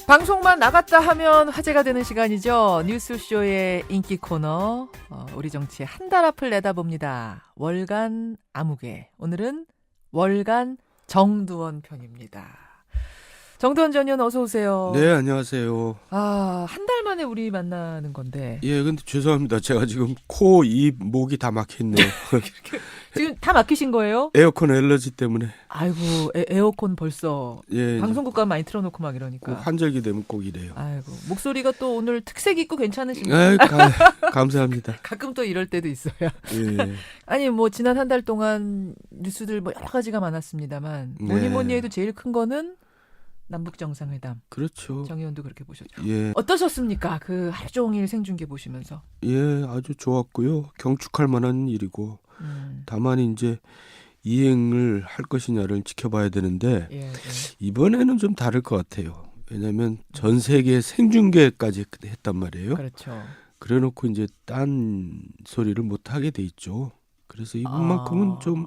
방송만 나갔다 하면 화제가 되는 시간이죠. 뉴스쇼의 인기 코너 우리 정치의 한 달 앞을 내다봅니다. 월간 아무개. 오늘은 월간 정두원 편입니다. 정두원 전 의원 어서 오세요. 네, 안녕하세요. 한 달 만에 우리 만나는 건데. 예, 근데 죄송합니다. 제가 지금 코, 입, 목이 다 막혔네요. 지금 다 막히신 거예요? 에어컨 알러지 때문에. 아이고, 에어컨 벌써 예, 방송국 가면 많이 틀어놓고 막 이러니까. 꼭 환절기 되면 꼭 이래요. 아이고, 목소리가 또 오늘 특색 있고 괜찮으신가요? 감사합니다. 가끔 또 이럴 때도 있어요. 예. 아니 뭐 지난 한 달 동안 뉴스들 뭐 여러 가지가 많았습니다만 뭐니 해도 제일 큰 거는 남북 정상회담. 그렇죠. 정 의원도 그렇게 보셨죠. 예, 어떠셨습니까? 그 하루 종일 생중계 보시면서. 예, 아주 좋았고요. 경축할 만한 일이고. 다만 이제 이행을 할 것이냐를 지켜봐야 되는데 예. 이번에는 좀 다를 것 같아요. 왜냐하면 전 세계 생중계까지 했단 말이에요. 그렇죠. 그래놓고 이제 딴 소리를 못 하게 돼 있죠. 그래서 이번만큼은 좀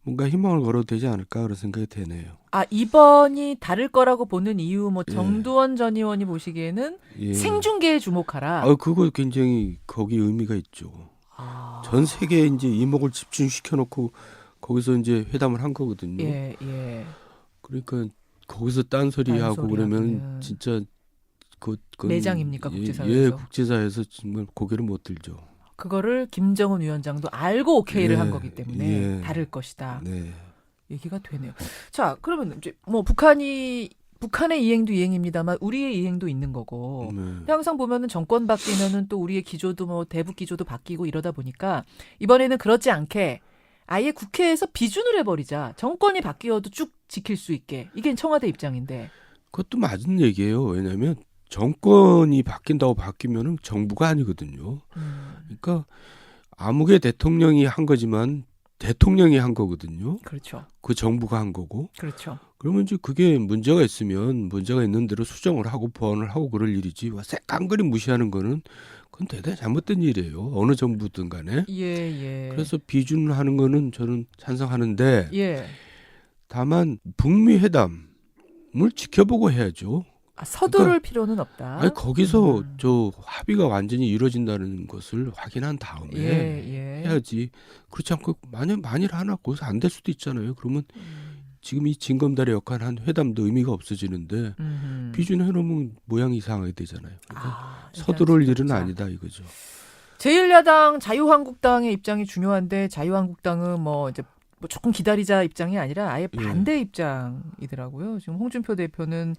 뭔가 희망을 걸어도 되지 않을까 그런 생각이 되네요. 이번이 다를 거라고 보는 이유 뭐 예. 정두원 전 의원이 보시기에는 예. 생중계에 주목하라. 그거 굉장히 거기 의미가 있죠. 전 세계에 이제 이목을 집중시켜 놓고 거기서 이제 회담을 한 거거든요. 예, 예. 그러니까 거기서 딴소리 하고 그러면 진짜 매장입니까, 국제사회에서? 예, 국제사회에서 정말 고개를 못 들죠. 그거를 김정은 위원장도 알고 오케이를 예, 한 거기 때문에 예. 다를 것이다. 네. 얘기가 되네요. 자, 그러면 이제 뭐 북한의 이행도 이행입니다만 우리의 이행도 있는 거고. 네. 항상 보면은 정권 바뀌면은 또 우리의 기조도 뭐 대북 기조도 바뀌고 이러다 보니까 이번에는 그렇지 않게 아예 국회에서 비준을 해버리자. 정권이 바뀌어도 쭉 지킬 수 있게. 이게 청와대 입장인데. 그것도 맞은 얘기예요. 왜냐하면 정권이 바뀐다고 바뀌면은 정부가 아니거든요. 그러니까 아무개 대통령이 한 거지만 대통령이 한 거거든요. 그렇죠. 그 정부가 한 거고. 그렇죠. 그러면 이제 그게 문제가 있으면 문제가 있는 대로 수정을 하고 보완을 하고 그럴 일이지. 깐그리 무시하는 거는 그건 대단히 잘못된 일이에요. 어느 정부든 간에. 예. 그래서 비준을 하는 거는 저는 찬성하는데 예. 다만 북미 회담을 지켜보고 해야죠. 서두를 필요는 없다. 아니, 거기서 저 합의가 완전히 이루어진다는 것을 확인한 다음에 예. 해야지. 그렇지 않고 만일 하나 거기서 안 될 수도 있잖아요. 그러면 지금 이 징검다리 역할을 한 회담도 의미가 없어지는데 비준해놓으면 모양이 이상하게 되잖아요. 그러니까 서두를 일은 아니다 이거죠. 제1야당 자유한국당의 입장이 중요한데 자유한국당은 뭐 이제 뭐 조금 기다리자 입장이 아니라 아예 반대 입장이더라고요. 지금 홍준표 대표는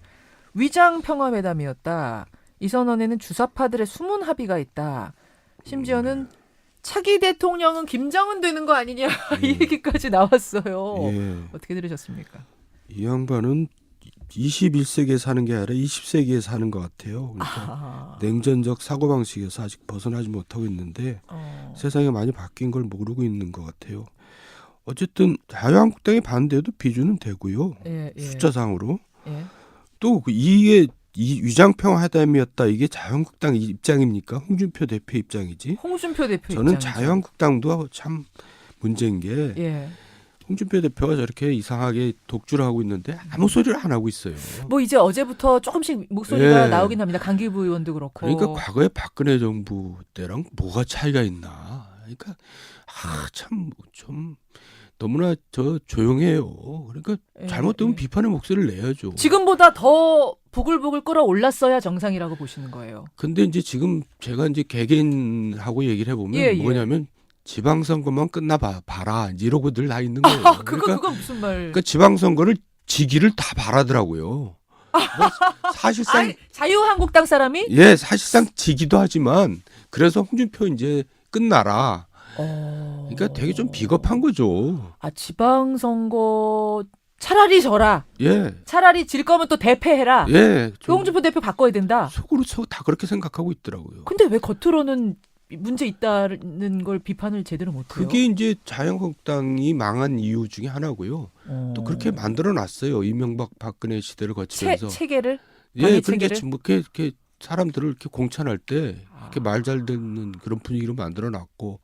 위장 평화회담이었다. 이 선언에는 주사파들의 숨은 합의가 있다. 심지어는 차기 대통령은 김정은 되는 거 아니냐 이 얘기까지 나왔어요. 예. 어떻게 들으셨습니까? 이 양반은 21세기에 사는 게 아니라 20세기에 사는 것 같아요. 그러니까 냉전적 사고방식에서 아직 벗어나지 못하고 있는데 세상이 많이 바뀐 걸 모르고 있는 것 같아요. 어쨌든 자유한국당이 반대해도 비준은 되고요. 예. 숫자상으로. 예. 또 이게 위장평화회담이었다. 이게 자유한국당 입장입니까? 홍준표 대표 입장이지. 홍준표 대표 저는 입장이죠. 자유한국당도 참 문제인 게 예. 홍준표 대표가 저렇게 이상하게 독주를 하고 있는데 아무 소리를 안 하고 있어요. 뭐 이제 어제부터 조금씩 목소리가 예. 나오긴 합니다. 강기부 의원도 그렇고. 그러니까 과거에 박근혜 정부 때랑 뭐가 차이가 있나. 그러니까 참 좀 너무나 조용해요. 그러니까 잘못되면 비판의 목소리를 내야죠. 지금보다 더 보글보글 끓어올랐어야 정상이라고 보시는 거예요. 근데 이제 지금 제가 이제 개개인하고 얘기를 해보면 뭐냐면 지방선거만 봐라 이러고들 다 있는 거예요. 그거 무슨 말? 그러니까 지방선거를 지기를 다 바라더라고요. 뭐 사실상 자유한국당 사람이? 예, 사실상 지기도 하지만 그래서 홍준표 이제 끝나라. 그러니까 되게 좀 비겁한 거죠. 지방선거 차라리 져라. 예. 차라리 질 거면 또 대패해라. 예. 홍준표 대표 바꿔야 된다. 속으로 다 그렇게 생각하고 있더라고요. 근데 왜 겉으로는 문제 있다는 걸 비판을 제대로 못해요? 그게 이제 자유한국당이 망한 이유 중에 하나고요. 또 그렇게 만들어놨어요. 이명박 박근혜 시대를 거치면서. 체계를? 예, 그러니까 뭐 이렇게 사람들을 이렇게 공천할 때 이렇게 말 잘 듣는 그런 분위기로 만들어놨고.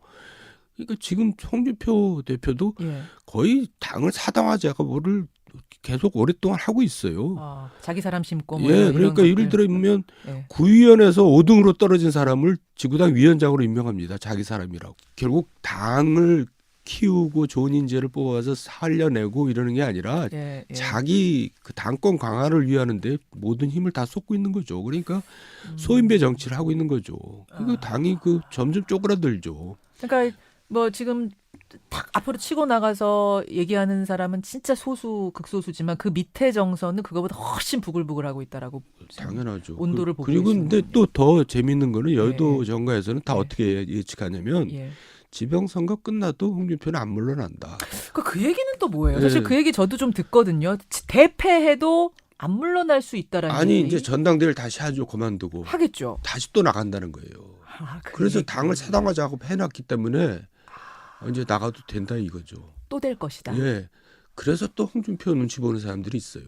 그러니까 지금 홍준표 대표도 거의 당을 사당하자가 뭐를 계속 오랫동안 하고 있어요. 자기 사람 심고 뭐 예, 이런 그러니까 것들. 예를 들면 예. 구의원에서 5등으로 떨어진 사람을 지구당 위원장으로 임명합니다. 자기 사람이라고. 결국 당을 키우고 좋은 인재를 뽑아서 살려내고 이러는 게 아니라 예. 자기 그 당권 강화를 위하는데 모든 힘을 다 쏟고 있는 거죠. 그러니까 소인배 정치를 하고 있는 거죠. 그러니까 당이 그 점점 쪼그라들죠. 그러니까 뭐 지금 딱 앞으로 치고 나가서 얘기하는 사람은 진짜 소수 극소수지만 그 밑에 정서는 그거보다 훨씬 부글부글하고 있다라고 당연하죠. 온도를 보고 그리고 계시는 근데 거군요. 또 더 재밌는 거는 여의도 예. 정가에서는 다 예. 어떻게 예측하냐면 예. 지방선거 끝나도 홍준표는 안 물러난다. 그 얘기는 또 뭐예요? 예. 사실 그 얘기 저도 좀 듣거든요. 대패해도 안 물러날 수 있다라는 아니 얘기. 이제 전당대회를 다시 하죠. 그만두고 하겠죠. 다시 또 나간다는 거예요. 그 그래서 얘기. 당을 사당화 작업해놨기 때문에 이제 나가도 된다 이거죠. 또 될 것이다. 예. 그래서 또 홍준표 눈치 보는 사람들이 있어요.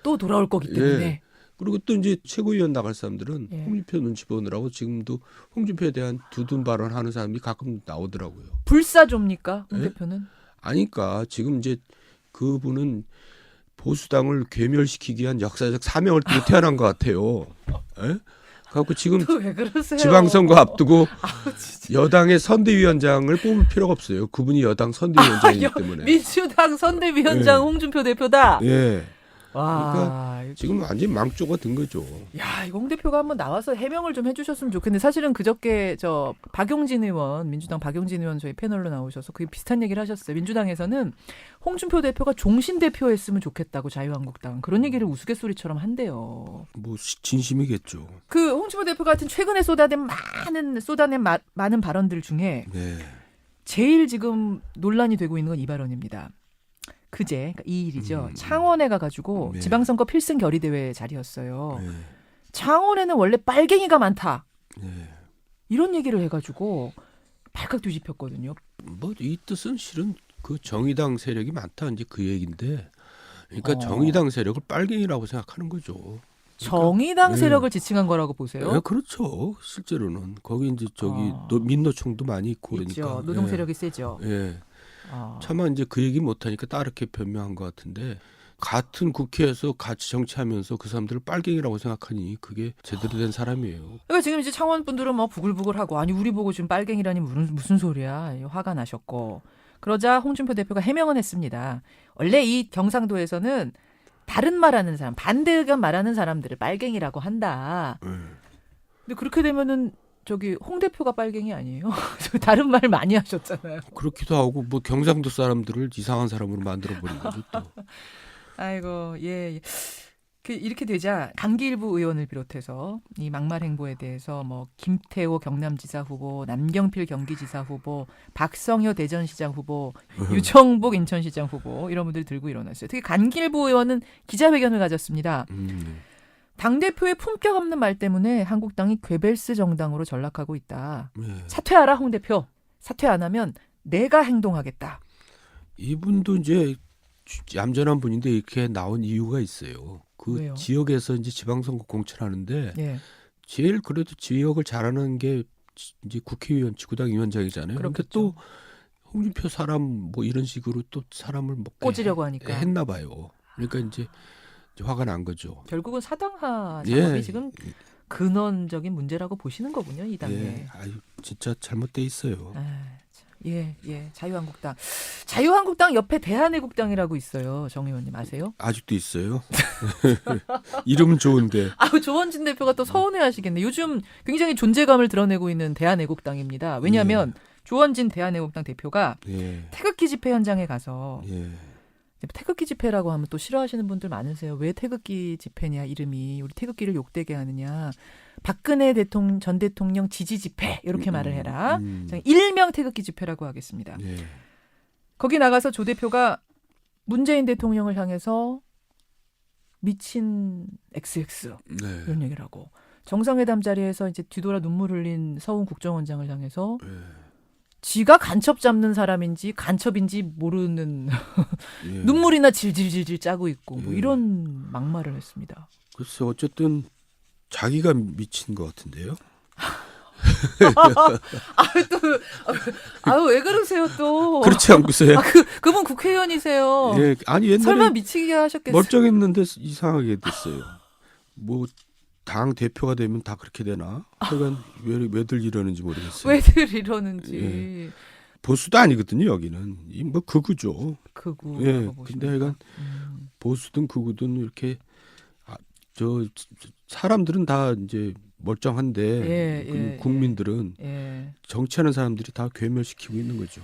또 돌아올 거기 때문에. 예. 그리고 또 이제 최고위원 나갈 사람들은 예. 홍준표 눈치 보느라고 지금도 홍준표에 대한 두둔 발언하는 사람이 가끔 나오더라고요. 불사조입니까? 홍 예? 대표는? 아니까 지금 이제 그분은 보수당을 괴멸시키기 위한 역사적 사명을 띠고 태어난 것 같아요. 예? 그래갖고 지금 또 왜 그러세요? 지방선거 앞두고 진짜. 여당의 선대위원장을 뽑을 필요가 없어요. 그분이 여당 선대위원장이기 때문에. 민주당 선대위원장 예. 홍준표 대표다. 예. 와, 지금 완전 망조가 든 거죠. 야, 이거 홍 대표가 한번 나와서 해명을 좀 해주셨으면 좋겠는데 사실은 그저께 저 박용진 의원, 민주당 박용진 의원 저희 패널로 나오셔서 그 비슷한 얘기를 하셨어요. 민주당에서는 홍준표 대표가 종신 대표했으면 좋겠다고 자유한국당 그런 얘기를 우스갯소리처럼 한대요. 뭐 진심이겠죠. 그 홍준표 대표 같은 최근에 쏟아낸 많은 발언들 중에 네. 제일 지금 논란이 되고 있는 건 이 발언입니다. 그제 그러니까 이 일이죠. 창원에 가가지고 네. 지방선거 필승 결의대회 자리였어요. 네. 창원에는 원래 빨갱이가 많다. 네. 이런 얘기를 해가지고 발칵 뒤집혔거든요. 뭐 이 뜻은 실은 그 정의당 세력이 많다 이제 그 얘기인데, 그러니까 정의당 세력을 빨갱이라고 생각하는 거죠. 정의당 네. 세력을 지칭한 거라고 보세요? 네, 그렇죠. 실제로는 거기 이제 저기 민노총도 많이 있고 있죠. 그러니까. 노동 세력이 세죠. 예. 차마 이제 그 얘기 못하니까 따르게 변명한 것 같은데, 같은 국회에서 같이 정치하면서 그 사람들을 빨갱이라고 생각하니 그게 제대로 된 사람이에요. 그러니까 지금 이제 창원 분들은 뭐 부글부글하고 아니 우리 보고 지금 빨갱이라니 무슨 소리야 화가 나셨고 그러자 홍준표 대표가 해명은 했습니다. 원래 이 경상도에서는 다른 말하는 사람 반대 의견 말하는 사람들을 빨갱이라고 한다. 근데 그렇게 되면은 저기 홍 대표가 빨갱이 아니에요? 다른 말 많이 하셨잖아요. 그렇기도 하고 뭐 경상도 사람들을 이상한 사람으로 만들어 버린 거죠 또. 아이고 예. 이렇게 되자 강기일부 의원을 비롯해서 이 막말 행보에 대해서 뭐 김태호 경남지사 후보, 남경필 경기지사 후보, 박성효 대전시장 후보, 유정복 인천시장 후보 이런 분들 들고 일어났어요. 특히 강기일부 의원은 기자회견을 가졌습니다. 당대표의 품격 없는 말 때문에 한국당이 괴벨스 정당으로 전락하고 있다. 사퇴하라 홍 대표. 사퇴 안 하면 내가 행동하겠다. 이분도 이제 얌전한 분인데 이렇게 나온 이유가 있어요. 그 왜요? 지역에서 이제 지방선거 공천하는데 예. 제일 그래도 지역을 잘하는 게 이제 국회의원, 지구당 위원장이잖아요. 그러니까 또 홍준표 사람 뭐 이런 식으로 또 사람을 뭐 꽂으려고 하니까 했나 봐요. 그러니까 이제 화가 난 거죠. 결국은 사당화 작업이 예. 지금 근원적인 문제라고 보시는 거군요, 이 당에. 예. 아유, 진짜 잘못돼 있어요. 예. 자유한국당. 자유한국당 옆에 대한애국당이라고 있어요. 정 의원님 아세요? 아직도 있어요. 이름은 좋은데. 조원진 대표가 또 서운해하시겠네. 요즘 굉장히 존재감을 드러내고 있는 대한애국당입니다. 왜냐하면 조원진 대한애국당 대표가 태극기 집회 현장에 가서 태극기 집회라고 하면 또 싫어하시는 분들 많으세요. 왜 태극기 집회냐 이름이 우리 태극기를 욕되게 하느냐. 박근혜 전 대통령 지지 집회 이렇게 말을 해라. 일명 태극기 집회라고 하겠습니다. 거기 나가서 조 대표가 문재인 대통령을 향해서 미친 XX 이런 얘기를 하고 정상회담 자리에서 이제 뒤돌아 눈물 흘린 서훈 국정원장을 향해서 지가 간첩 잡는 사람인지 간첩인지 모르는 눈물이나 질질질질 짜고 있고 뭐 이런 막말을 했습니다. 글쎄 어쨌든 자기가 미친 것 같은데요. 왜 그러세요 또? 그렇지 않고서요. 그분 국회의원이세요. 예, 아니 옛날에 설마 미치게 하셨겠어요? 멀쩡했는데 이상하게 됐어요. 뭐 당 대표가 되면 다 그렇게 되나? 그러니까 왜들 이러는지 모르겠어요. 왜들 이러는지. 예. 보수도 아니거든요. 여기는 뭐 극우죠. 극우. 예. 근데 하여간 보수든 극우든 이렇게 저 사람들은 다 이제 멀쩡한데 국민들은 정치하는 사람들이 다 괴멸시키고 있는 거죠.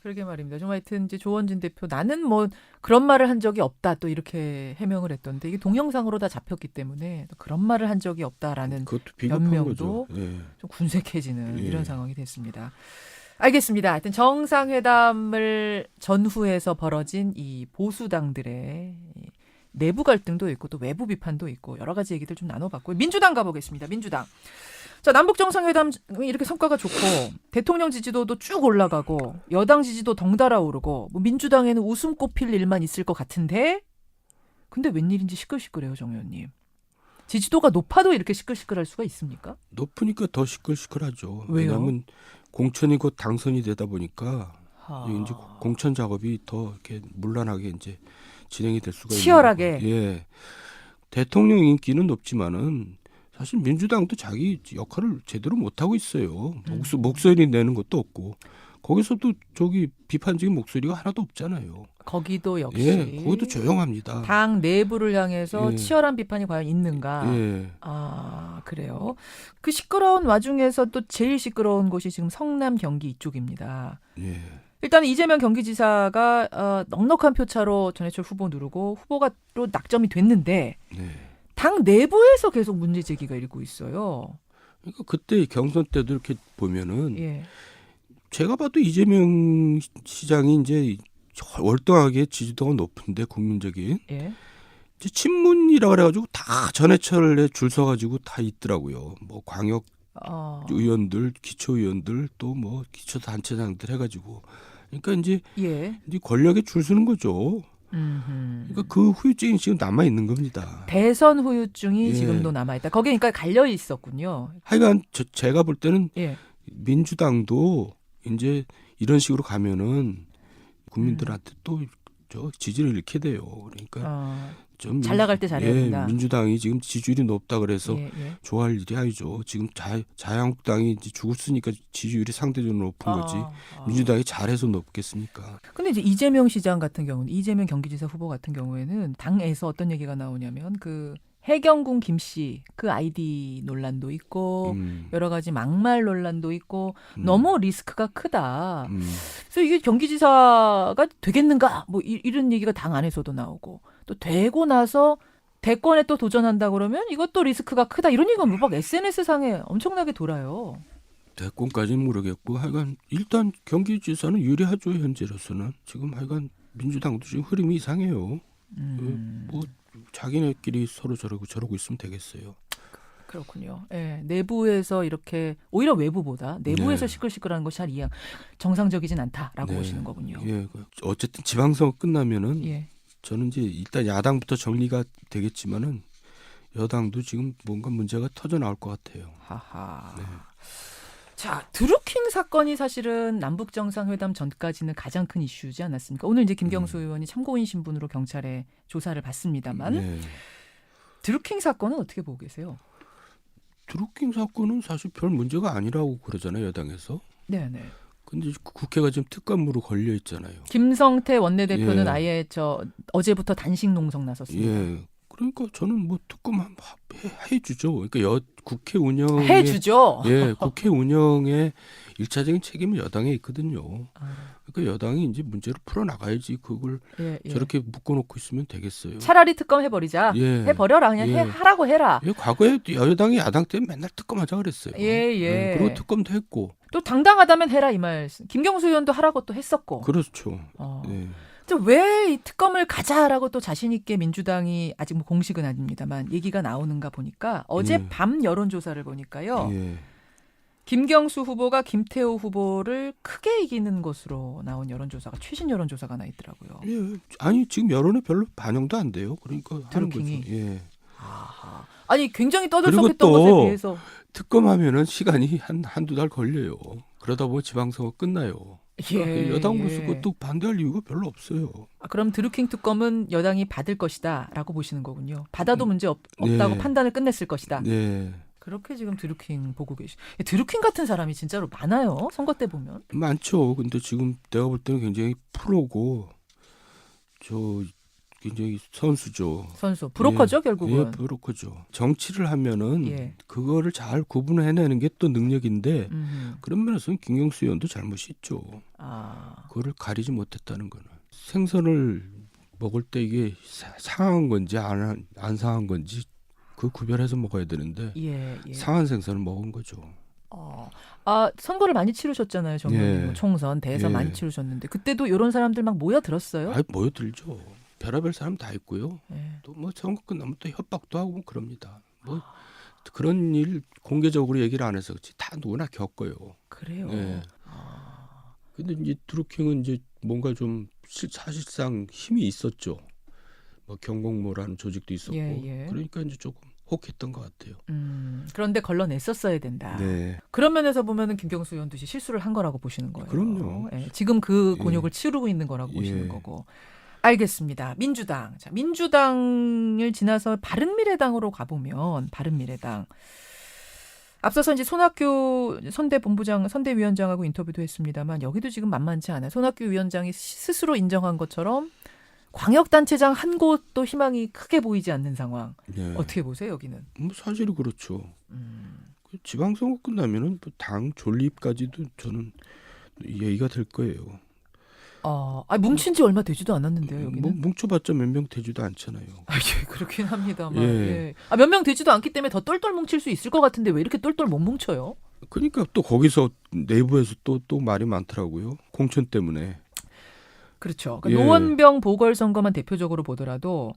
그러게 말입니다. 좀 하여튼 이제 조원진 대표 나는 뭐 그런 말을 한 적이 없다 또 이렇게 해명을 했던데 이게 동영상으로 다 잡혔기 때문에 그런 말을 한 적이 없다라는 변명도 좀 군색해지는 이런 상황이 됐습니다. 알겠습니다. 하여튼 정상회담을 전후해서 벌어진 이 보수당들의 내부 갈등도 있고 또 외부 비판도 있고 여러 가지 얘기들 좀 나눠봤고요. 민주당 가보겠습니다. 민주당. 자, 남북 정상회담 이렇게 성과가 좋고 대통령 지지도도 쭉 올라가고 여당 지지도 덩달아 오르고 뭐 민주당에는 웃음 꽃필 일만 있을 것 같은데 근데 웬일인지 시끌시끌해요, 정 의원님. 지지도가 높아도 이렇게 시끌시끌할 수가 있습니까? 높으니까 더 시끌시끌하죠. 왜요? 왜냐하면 공천이 곧 당선이 되다 보니까 이제 공천 작업이 더 이렇게 문란하게 이제 진행이 될 수가 치열하게. 있는 예. 대통령 인기는 높지만은 사실 민주당도 자기 역할을 제대로 못 하고 있어요. 목소리 내는 것도 없고 거기서도 저기 비판적인 목소리가 하나도 없잖아요. 거기도 역시 거기도 조용합니다. 당 내부를 향해서 치열한 비판이 과연 있는가? 그래요. 그 시끄러운 와중에서 또 제일 시끄러운 곳이 지금 성남 경기 이쪽입니다. 일단 이재명 경기지사가 넉넉한 표차로 전해철 후보 누르고 후보가 또 낙점이 됐는데 당 내부에서 계속 문제 제기가 일고 있어요. 그러니까 그때 경선 때도 이렇게 보면은 제가 봐도 이재명 시장이 이제 월등하게 지지도가 높은데 국민적인 이제 친문이라 그래가지고 다 전해철에 줄 서가지고 다 있더라고요. 뭐 광역 의원들, 기초의원들 또 뭐 기초단체장들 해가지고 그러니까 이제 권력에 줄 서는 거죠. 그러니까 그 후유증이 지금 남아 있는 겁니다. 대선 후유증이 지금도 남아 있다. 거기에 그러니까 갈려 있었군요. 하여간 제가 볼 때는 민주당도 이제 이런 식으로 가면은 국민들한테 또 저 지지를 잃게 돼요. 그러니까 좀 잘 나갈 때 잘해야 된다. 민주당이 지금 지지율이 높다 그래서 좋아할 일이 아니죠. 지금 자유한국당이 이제 죽었으니까 지지율이 상대적으로 높은 거지. 민주당이 잘해서 높겠습니까? 근데 이제 이재명 시장 같은 경우는 이재명 경기지사 후보 같은 경우에는 당에서 어떤 얘기가 나오냐면 그 해경군 김씨 그 아이디 논란도 있고 여러 가지 막말 논란도 있고 너무 리스크가 크다. 그래서 이게 경기지사가 되겠는가? 뭐 이런 얘기가 당 안에서도 나오고 또 되고 나서 대권에 또 도전한다 그러면 이것도 리스크가 크다. 이런 얘기가 막 SNS상에 엄청나게 돌아요. 대권까지는 모르겠고 하여간 일단 경기지사는 유리하죠. 현재로서는. 지금 하여간 민주당도 지금 흐름이 이상해요. 뭐 자기네끼리 서로 저러고 있으면 되겠어요. 그렇군요. 내부에서 이렇게 오히려 외부보다 내부에서 시끌시끌하는 것이 잘 정상적이진 않다라고 보시는 거군요. 어쨌든 지방선거 끝나면은 저는 이제 일단 야당부터 정리가 되겠지만은 여당도 지금 뭔가 문제가 터져 나올 것 같아요. 자, 드루킹 사건이 사실은 남북 정상회담 전까지는 가장 큰 이슈지 않았습니까? 오늘 이제 김경수 의원이 참고인 신분으로 경찰에 조사를 받습니다만 드루킹 사건은 어떻게 보고 계세요? 드루킹 사건은 사실 별 문제가 아니라고 그러잖아요, 여당에서. 네네. 근데 국회가 지금 특감으로 걸려 있잖아요. 김성태 원내대표는 아예 어제부터 단식 농성 나섰습니다. 그러니까 저는 뭐 특검 해주죠. 그러니까 국회 운영 해주죠. 국회 운영의 일차적인 책임은 여당에 있거든요. 그러니까 여당이 이제 문제를 풀어 나가야지 그걸 저렇게 묶어놓고 있으면 되겠어요. 차라리 특검 해버리자. 해버려라 그냥 하라고 해라. 과거에 여당이 야당 때문에 맨날 특검하자 그랬어요. 그리고 특검도 했고. 또 당당하다면 해라 이 말. 김경수 의원도 하라고 또 했었고. 그렇죠. 왜 이 특검을 가자라고 또 자신 있게 민주당이 아직 뭐 공식은 아닙니다만 얘기가 나오는가 보니까 어제 밤 여론조사를 보니까요. 김경수 후보가 김태호 후보를 크게 이기는 것으로 나온 여론조사가 최신 여론조사가 하나 있더라고요. 아니 지금 여론에 별로 반영도 안 돼요. 그러니까 하는 거죠. 아하. 아니 굉장히 그리고 떠들썩했던 또 것에 비해서. 특검하면은 시간이 한두 달 걸려요. 그러다 보면 지방선거 끝나요. 그러니까 예, 여당으로서 예. 그것도 반대할 이유가 별로 없어요. 그럼 드루킹 특검은 여당이 받을 것이다라고 보시는 거군요. 받아도 문제 없다고 네. 판단을 끝냈을 것이다. 네. 그렇게 지금 드루킹 보고 계시. 드루킹 같은 사람이 진짜로 많아요. 선거 때 보면. 많죠. 근데 지금 내가 볼 때는 굉장히 프로고 굉장히 선수죠. 선수 브로커죠 예, 결국은. 예, 브로커죠. 정치를 하면은 예. 그거를 잘 구분해내는 게 또 능력인데 음흠. 그런 면에서는 김경수 의원도 잘못이 있죠. 아. 그거를 가리지 못했다는 거는. 생선을 먹을 때 이게 상한 건지 안 상한 건지 그 구별해서 먹어야 되는데 예, 예. 상한 생선을 먹은 거죠. 선거를 많이 치르셨잖아요, 정 의원님. 예. 뭐 총선, 대선 예. 많이 치르셨는데 그때도 이런 사람들 막 모여들었어요? 아이 모여들죠. 별의별 사람 다 있고요. 예. 또 뭐 선거 끝나면 또 협박도 하고 그럽니다. 뭐 그런 일 공개적으로 얘기를 안 해서 그렇지 다 누구나 겪어요. 그래요. 예. 근데 이제 드루킹은 이제 뭔가 좀 사실상 힘이 있었죠. 뭐 경공모라는 조직도 있었고, 예. 그러니까 이제 조금 혹했던 것 같아요. 그런데 걸러냈었어야 된다. 네. 그런 면에서 보면은 김경수 의원도 이제 실수를 한 거라고 보시는 거예요. 그럼요. 예, 지금 그 예. 곤욕을 치르고 있는 거라고 예. 보시는 거고. 알겠습니다. 민주당. 자, 민주당을 지나서 바른미래당으로 가보면 바른미래당. 앞서서 이제 손학규 선대위원장하고 인터뷰도 했습니다만 여기도 지금 만만치 않아요. 손학규 위원장이 스스로 인정한 것처럼 광역단체장 한 곳도 희망이 크게 보이지 않는 상황. 네. 어떻게 보세요, 여기는? 뭐 사실이 그렇죠. 그 지방선거 끝나면은 뭐당 존립까지도 저는 얘기가 될 거예요. 뭉친 지 얼마 되지도 않았는데요, 여기는. 뭐 뭉쳐봤자 몇 명 되지도 않잖아요. 예, 그렇긴 합니다만. 예. 예. 몇 명 되지도 않기 때문에 더 똘똘 뭉칠 수 있을 것 같은데 왜 이렇게 똘똘 못 뭉쳐요? 그러니까 또 거기서 내부에서 또 말이 많더라고요. 공천 때문에. 그렇죠. 예. 노원병 보궐선거만 대표적으로 보더라도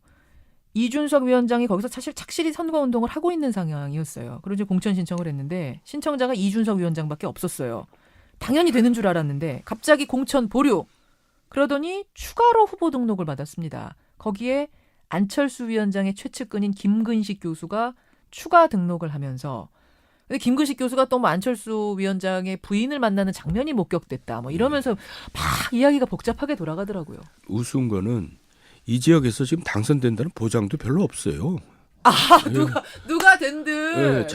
이준석 위원장이 거기서 사실 착실히 선거운동을 하고 있는 상황이었어요. 그리고 이제 공천 신청을 했는데 신청자가 이준석 위원장밖에 없었어요. 당연히 되는 줄 알았는데 갑자기 공천 보류. 그러더니 추가로 후보 등록을 받았습니다. 거기에 안철수 위원장의 최측근인 김근식 교수가 추가 등록을 하면서 근데 김근식 교수가 또 뭐 안철수 위원장의 부인을 만나는 장면이 목격됐다. 뭐 이러면서 막 이야기가 복잡하게 돌아가더라고요. 우스운 거는 이 지역에서 지금 당선된다는 보장도 별로 없어요. 누가 된들.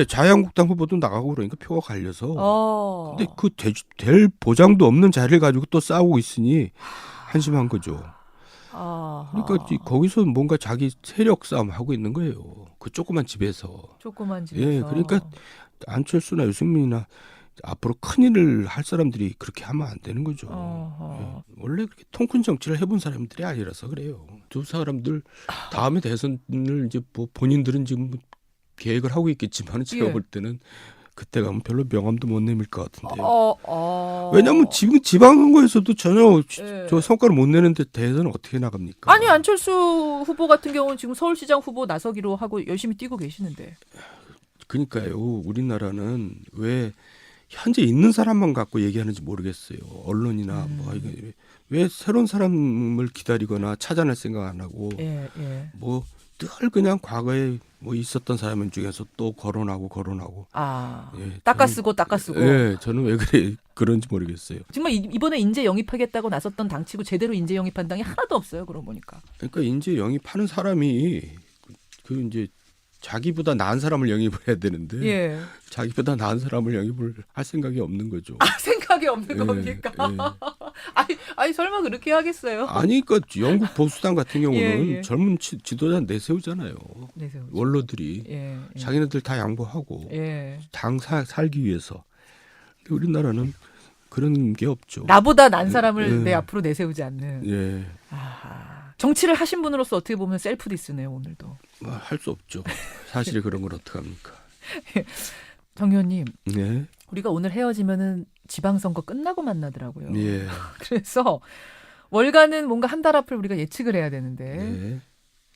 자유한국당 후보도 나가고 그러니까 표가 갈려서. 근데 그 될 보장도 없는 자리를 가지고 또 싸우고 있으니 한심한 거죠. 그러니까 거기서 뭔가 자기 세력 싸움 하고 있는 거예요. 그 조그만 집에서. 조그만 집에서. 예, 그러니까 안철수나 유승민이나 앞으로 큰 일을 할 사람들이 그렇게 하면 안 되는 거죠. 예, 원래 그렇게 통큰 정치를 해본 사람들이 아니라서 그래요. 두 사람들 다음에 대선을 이제 뭐 본인들은 지금 계획을 하고 있겠지만 제가 볼 때는 그때 가면 별로 명함도 못 내밀 것 같은데요. 왜냐하면 지금 지방선거에서도 전혀 저 성과를 못 내는데 대선 어떻게 나갑니까? 아니 안철수 후보 같은 경우는 지금 서울시장 후보 나서기로 하고 열심히 뛰고 계시는데. 그러니까요. 우리나라는 왜 현재 있는 사람만 갖고 얘기하는지 모르겠어요. 언론이나 왜 새로운 사람을 기다리거나 찾아낼 생각 안 하고 뭐 늘 그냥 과거에 뭐 있었던 사람 중에서 또 거론하고 닦아쓰고 예, 저는 왜 그런지 모르겠어요. 정말 이번에 인재 영입하겠다고 나섰던 당치고 제대로 인재 영입한 당이 하나도 없어요. 그러고 보니까. 그러니까 인재 영입하는 사람이 그 이제 자기보다 나은 사람을 영입을 해야 되는데 자기보다 나은 사람을 영입을 할 생각이 없는 거죠. 생각이 없는 겁니까? 아니 설마 그렇게 하겠어요? 아니 그러니까 영국 보수당 같은 경우는 젊은 지도자 내세우잖아요. 원로들이 자기네들 다 양보하고 당 살기 위해서. 근데 우리나라는 그런 게 없죠. 나보다 난 사람을 내 앞으로 내세우지 않는. 아하. 정치를 하신 분으로서 어떻게 보면 셀프 디스네요, 오늘도. 할 수 없죠. 사실이 그런 걸 어떡합니까? 정 의원님. 네. 우리가 오늘 헤어지면은 지방선거 끝나고 만나더라고요. 예. 그래서 월간은 뭔가 한 달 앞을 우리가 예측을 해야 되는데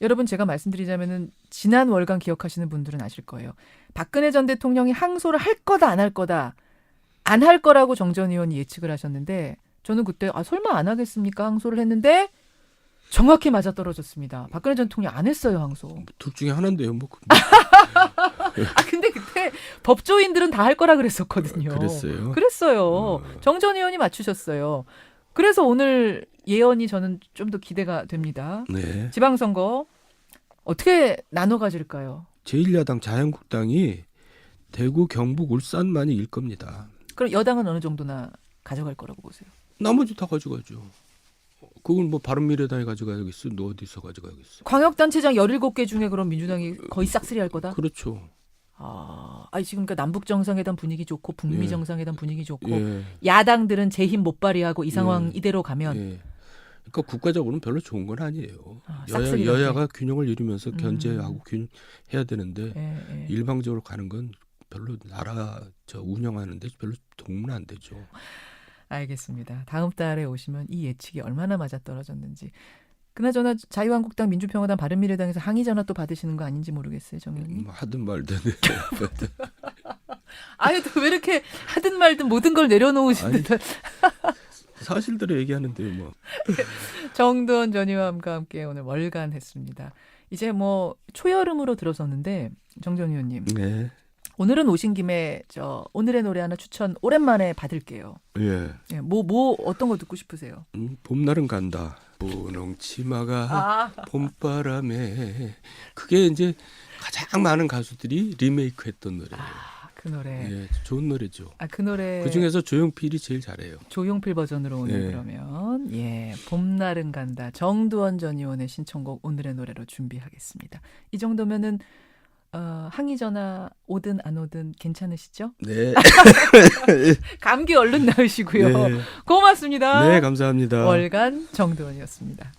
여러분 제가 말씀드리자면은 지난 월간 기억하시는 분들은 아실 거예요. 박근혜 전 대통령이 항소를 할 거다 안 할 거다. 안 할 거라고 정 전 의원이 예측을 하셨는데 저는 그때 설마 안 하겠습니까? 항소를 했는데 정확히 맞아떨어졌습니다. 박근혜 전 대통령이 안 했어요, 항소. 둘 중에 하나인데요. 뭐 아 근데 그때 법조인들은 다 할 거라 그랬었거든요. 그랬어요. 그랬어요. 정 전 의원이 맞추셨어요. 그래서 오늘 예언이 저는 좀 더 기대가 됩니다. 네. 지방선거 어떻게 나눠 가질까요? 제1야당 자유한국당이 대구, 경북, 울산만이 일 겁니다. 그럼 여당은 어느 정도나 가져갈 거라고 보세요? 나머지 다 가져가죠. 그건 뭐 바른미래당이 가져가야겠어. 너 어디서 가져가야겠어. 광역단체장 17개 중에 그럼 민주당이 거의 싹쓸이 할 거다? 그렇죠. 아니 지금 그러니까 남북 정상회담 분위기 좋고 북미 예. 정상회담 분위기 좋고 예. 야당들은 제 힘 못 발휘하고 이 상황 예. 이대로 가면 예. 그러니까 국가적으로는 별로 좋은 건 아니에요. 싹쓸이 여야가 균형을 이루면서 견제하고 해야 되는데 예. 일방적으로 가는 건 별로 나라 운영하는데 별로 도움은 안 되죠. 알겠습니다. 다음 달에 오시면 이 예측이 얼마나 맞아떨어졌는지. 그나저나 자유한국당, 민주평화당, 바른미래당에서 항의 전화 또 받으시는 거 아닌지 모르겠어요, 정 의원님. 하든 말든. 아유, 또 왜 이렇게 하든 말든 모든 걸 내려놓으시는 사실대로 얘기하는데요, 뭐. 정두원 전 의원과 함께 오늘 월간 했습니다. 이제 뭐 초여름으로 들어섰는데 정 전 의원님. 네. 오늘은 오신 김에 오늘의 노래 하나 추천 오랜만에 받을게요. 예. 예, 뭐 어떤 거 듣고 싶으세요? 봄날은 간다. 분홍 치마가 봄바람에. 그게 이제 가장 많은 가수들이 리메이크했던 노래예요. 그 노래. 예, 좋은 노래죠. 그 노래. 그 중에서 조용필이 제일 잘해요. 조용필 버전으로 오늘 그러면 봄날은 간다. 정두원 전 의원의 신청곡 오늘의 노래로 준비하겠습니다. 이 정도면은 항의 전화 오든 안 오든 괜찮으시죠? 네. 감기 얼른 나으시고요. 네. 고맙습니다. 네, 감사합니다. 월간 정두원이었습니다.